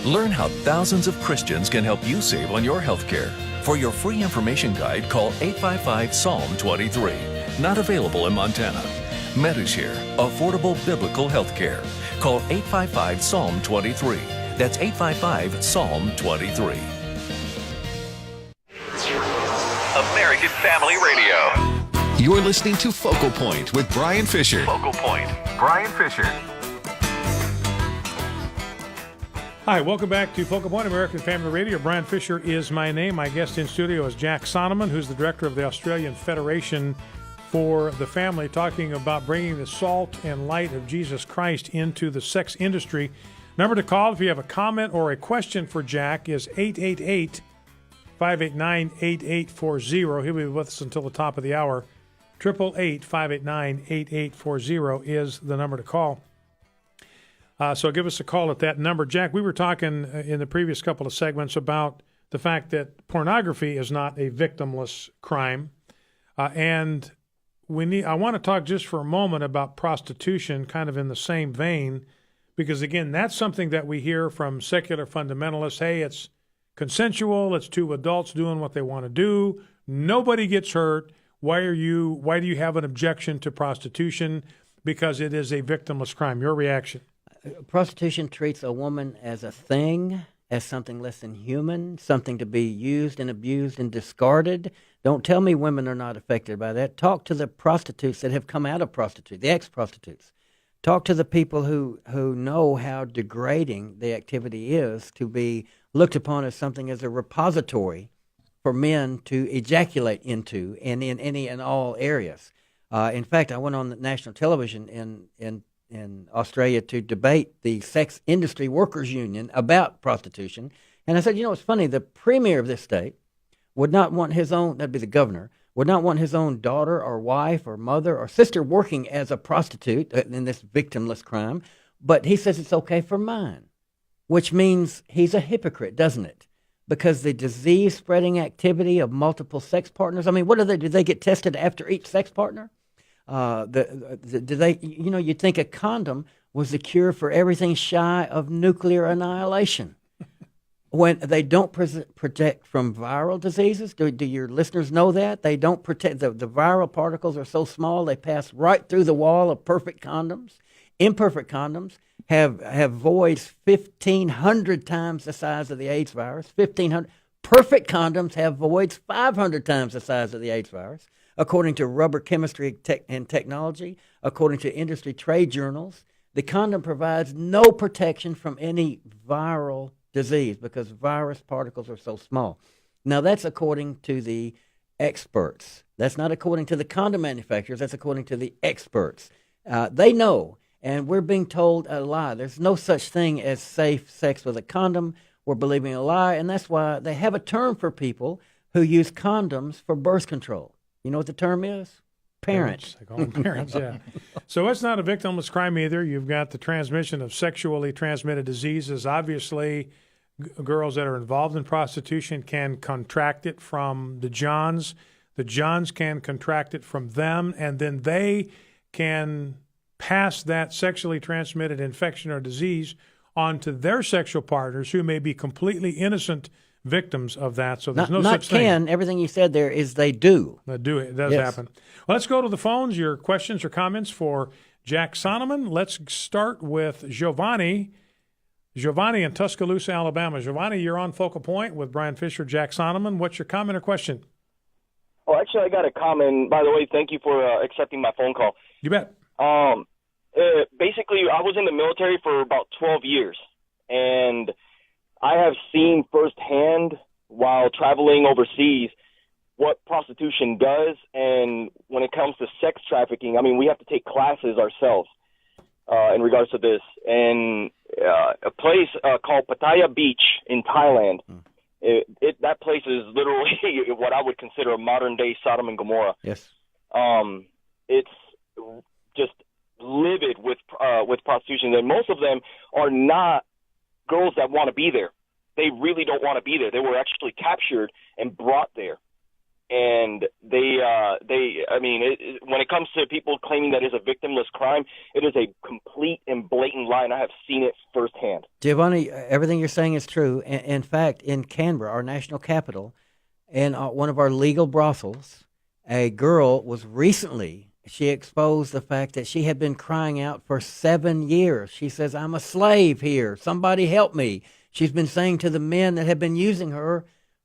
Learn how thousands of Christians can help you save on your health care. For your free information guide, call 855-PSALM-23. Not available in Montana. MediShare, affordable biblical health care. Call 855-PSALM-23. That's 855-PSALM-23. American Family Radio. You're listening to Focal Point with Bryan Fischer. Focal Point. Bryan Fischer. Hi, welcome back to Focal Point, American Family Radio. Bryan Fischer is my name. My guest in studio is Jack Sonnemann, who's the director of the Australian Federation for the Family, talking about bringing the salt and light of Jesus Christ into the sex industry. Number to call if you have a comment or a question for Jack is 888-589-8840. He'll be with us until the top of the hour. 888-589-8840 is the number to call. So give us a call at that number. Jack, we were talking in the previous couple of segments about the fact that pornography is not a victimless crime. And I want to talk just for a moment about prostitution, kind of in the same vein, because, again, that's something that we hear from secular fundamentalists. Hey, it's consensual. It's two adults doing what they want to do. Nobody gets hurt. Why do you have an objection to prostitution? Because it is a victimless crime. Your reaction? Prostitution treats a woman as a thing, as something less than human, something to be used and abused and discarded. Don't tell me women are not affected by that. Talk to the prostitutes that have come out of prostitution, the ex-prostitutes. Talk to the people who know how degrading the activity is to be looked upon as something as a repository for men to ejaculate into and in any and all areas. In fact, I went on the national television in Australia to debate the Sex Industry Workers Union about prostitution. And I said, it's funny, the premier of this state would not want his own, that'd be the governor, would not want his own daughter or wife or mother or sister working as a prostitute in this victimless crime, but he says it's okay for mine, which means he's a hypocrite, doesn't it? Because the disease-spreading activity of multiple sex partners, I mean, what do they do? They get tested after each sex partner? Do they? You'd think a condom was the cure for everything shy of nuclear annihilation. When they don't protect from viral diseases, do your listeners know that? They don't protect, the viral particles are so small they pass right through the wall of perfect condoms. Imperfect condoms have voids 1,500 times the size of the AIDS virus. 1,500. Perfect condoms have voids 500 times the size of the AIDS virus. according to rubber chemistry and technology, according to industry trade journals, the condom provides no protection from any viral disease because virus particles are so small. Now, that's according to the experts. That's not according to the condom manufacturers. That's according to the experts. They know, and we're being told a lie. There's no such thing as safe sex with a condom. We're believing a lie, and that's why they have a term for people who use condoms for birth control. You know what the term is? Parents. They call them parents, yeah. So it's not a victimless crime either. You've got the transmission of sexually transmitted diseases. Obviously, girls that are involved in prostitution can contract it from the Johns. The Johns can contract it from them, and then they can pass that sexually transmitted infection or disease onto their sexual partners who may be completely innocent victims of that. So there's no such thing. Not can. Everything you said there is they do. They do. It does happen. Well, let's go to the phones. Your questions or comments for Jack Sonnemann. Let's start with Giovanni. Giovanni in Tuscaloosa, Alabama. Giovanni, you're on Focal Point with Bryan Fischer, Jack Sonnemann. What's your comment or question? Oh, actually, I got a comment. By the way, thank you for accepting my phone call. You bet. Basically, I was in the military for about 12 years, and I have seen firsthand while traveling overseas what prostitution does, and when it comes to sex trafficking, I mean, we have to take classes ourselves in regards to this. And a place called Pattaya Beach in Thailand, that place is literally what I would consider a modern-day Sodom and Gomorrah. Yes. It's just livid with prostitution, and most of them are not girls that want to be there. They really don't want to be there. They were actually captured and brought there, and when it comes to people claiming that is a victimless crime, it is a complete and blatant lie, and I have seen it firsthand. Giovanni, everything you're saying is true. In fact, in Canberra, our national capital, in one of our legal brothels, a girl was recently. She exposed the fact that she had been crying out for 7 years. She says, I'm a slave here. Somebody help me. She's been saying to the men that have been using her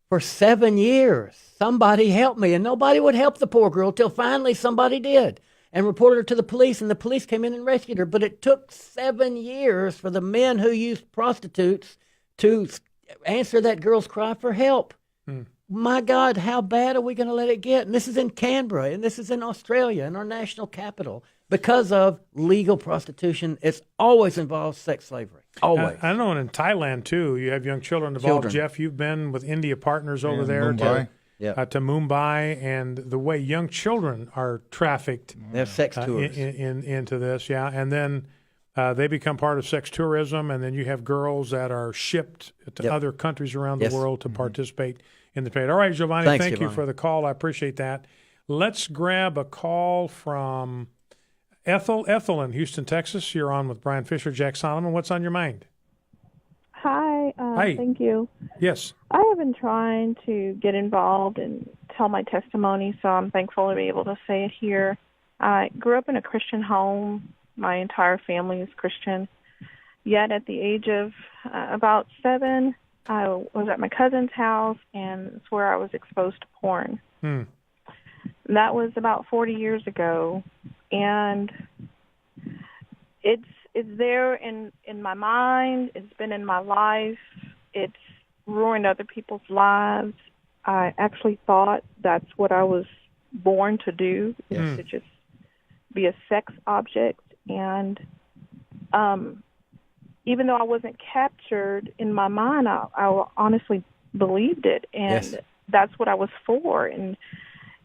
for 7 years, somebody help me. And nobody would help the poor girl till finally somebody did and reported her to the police, and the police came in and rescued her. But it took 7 years for the men who used prostitutes to answer that girl's cry for help. My God, how bad are we going to let it get? And this is in Canberra, and this is in Australia, in our national capital. Because of legal prostitution, it's always involved sex slavery. Always. I know in Thailand, too, you have young children involved. Jeff, you've been with India Partners over there Mumbai. To Mumbai, and the way young children are trafficked They have sex tours. into this, and then they become part of sex tourism, and then you have girls that are shipped to other countries around the world to participate in the trade. All right, Giovanni, thank you for the call. I appreciate that. Let's grab a call from Ethel. Ethel in Houston, Texas. You're on with Bryan Fischer, Jack Sonnemann. What's on your mind? Hi. Hi. Thank you. Yes. I have been trying to get involved and tell my testimony, so I'm thankful to be able to say it here. I grew up in a Christian home. My entire family is Christian. Yet at the age of about 7, I was at my cousin's house, and it's where I was exposed to porn. That was about 40 years ago, and it's there in my mind. It's been in my life. It's ruined other people's lives. I actually thought that's what I was born to do, is to just be a sex object. And even though I wasn't captured, in my mind, I honestly believed it, and that's what I was for. And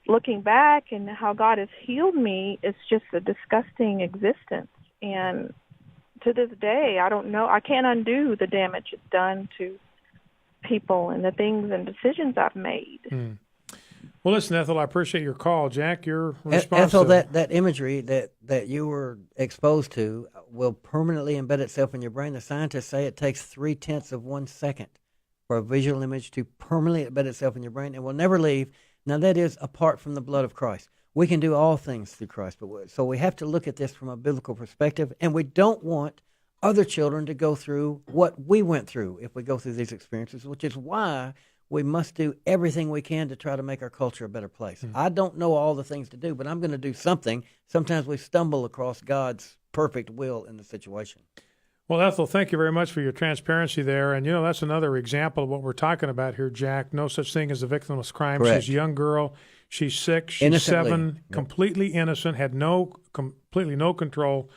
looking back and how God has healed me, it's just a disgusting existence. And to this day, I don't know. I can't undo the damage it's done to people and the things and decisions I've made. Well, listen, Ethel, I appreciate your call. Jack, your response. Ethel, that imagery that you were exposed to will permanently embed itself in your brain. The scientists say it takes 0.3 of 1 second for a visual image to permanently embed itself in your brain and will never leave. Now, that is apart from the blood of Christ. We can do all things through Christ. So we have to look at this from a biblical perspective, and we don't want other children to go through what we went through if we go through these experiences, which is why we must do everything we can to try to make our culture a better place. I don't know all the things to do, but I'm going to do something. Sometimes we stumble across God's perfect will in the situation. Well, Ethel, thank you very much for your transparency there. And, that's another example of what we're talking about here, Jack. No such thing as a victimless crime. Correct. She's a young girl. She's 6. She's Innocently. 7, completely innocent, had completely no control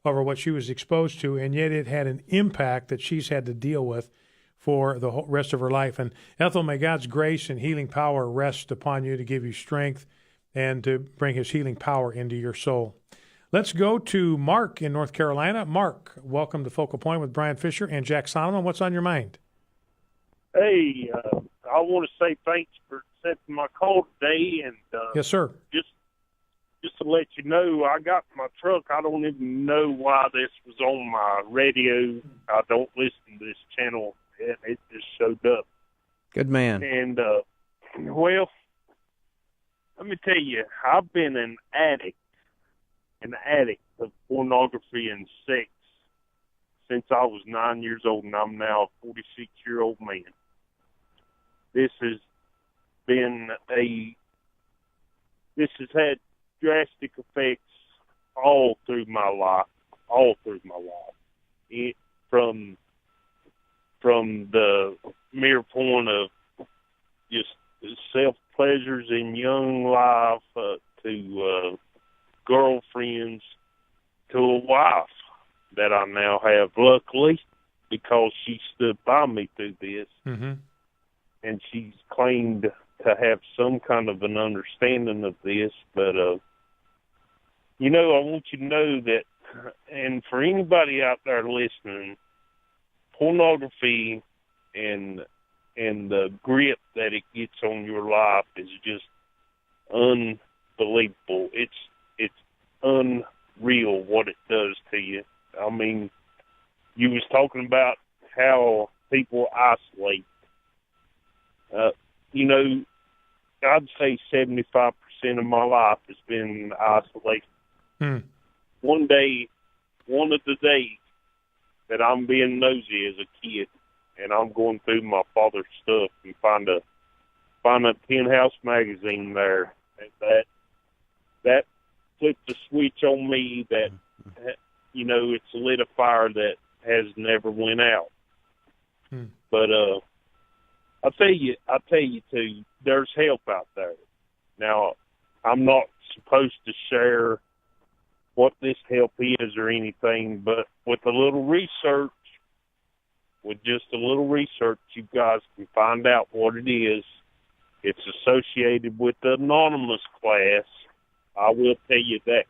over what she was exposed to, and yet it had an impact that she's had to deal with for the whole rest of her life. And Ethel, may God's grace and healing power rest upon you to give you strength and to bring his healing power into your soul. Let's go to Mark in North Carolina. Mark, welcome to Focal Point with Bryan Fischer and Jack Sonnemann. What's on your mind? Hey, I want to say thanks for accepting my call today. And yes, sir. Just to let you know, I got my truck. I don't even know why this was on my radio. I don't listen to this channel, and it just showed up. Good man. And, well, let me tell you, I've been an addict of pornography and sex since I was 9 years old, and I'm now a 46-year-old man. This has had drastic effects all through my life. From the mere point of just self-pleasures in young life to girlfriends to a wife that I now have, luckily, because she stood by me through this. Mm-hmm. And she's claimed to have some kind of an understanding of this, but I want you to know that, and for anybody out there listening, pornogaphy and the grip that it gets on your life is just unbelievable. It's unreal what it does to you. I mean, you was talking about how people isolate. I'd say 75% of my life has been isolation. One of the days that I'm being nosy as a kid, and I'm going through my father's stuff and find a Penthouse magazine there, that flipped a switch on me that, it's lit a fire that has never went out. But I'll tell you too, there's help out there. Now, I'm not supposed to share what this help is or anything, but with just a little research, you guys can find out what it is. It's associated with the anonymous class. I will tell you that,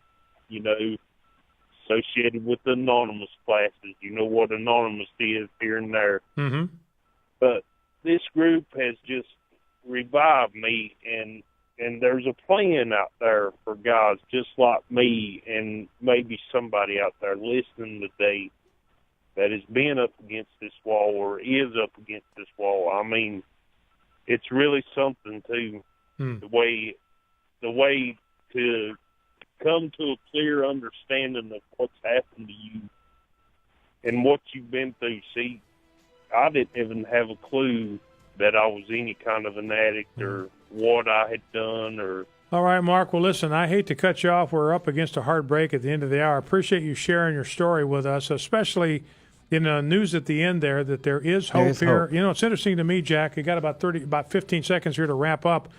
associated with the anonymous classes. You know what anonymous is here and there. Mm-hmm. But this group has just revived me, and there's a plan out there for guys just like me and maybe somebody out there listening today that has been up against this wall or is up against this wall. I mean, it's really something too, the way to come to a clear understanding of what's happened to you and what you've been through. See, I didn't even have a clue that I was any kind of an addict or what I had done or... All right, Mark. Well, listen, I hate to cut you off. We're up against a hard break at the end of the hour. I appreciate you sharing your story with us, especially in the news at the end there, that there is hope here. Hope. It's interesting to me, Jack. You got about 15 seconds here to wrap up.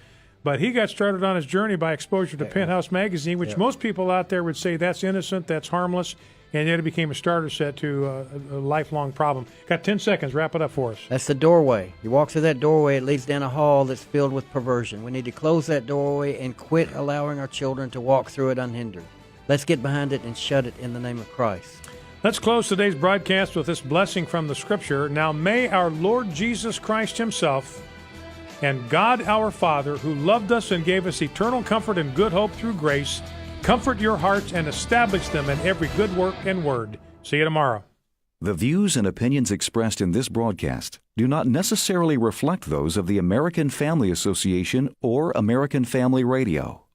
But he got started on his journey by exposure to Penthouse magazine, which most people out there would say that's innocent, that's harmless, and yet it became a starter set to a lifelong problem. Got 10 seconds. Wrap it up for us. That's the doorway. You walk through that doorway, it leads down a hall that's filled with perversion. We need to close that doorway and quit allowing our children to walk through it unhindered. Let's get behind it and shut it in the name of Christ. Let's close today's broadcast with this blessing from the Scripture. Now may our Lord Jesus Christ himself and God our Father, who loved us and gave us eternal comfort and good hope through grace, comfort your hearts and establish them in every good work and word. See you tomorrow. The views and opinions expressed in this broadcast do not necessarily reflect those of the American Family Association or American Family Radio.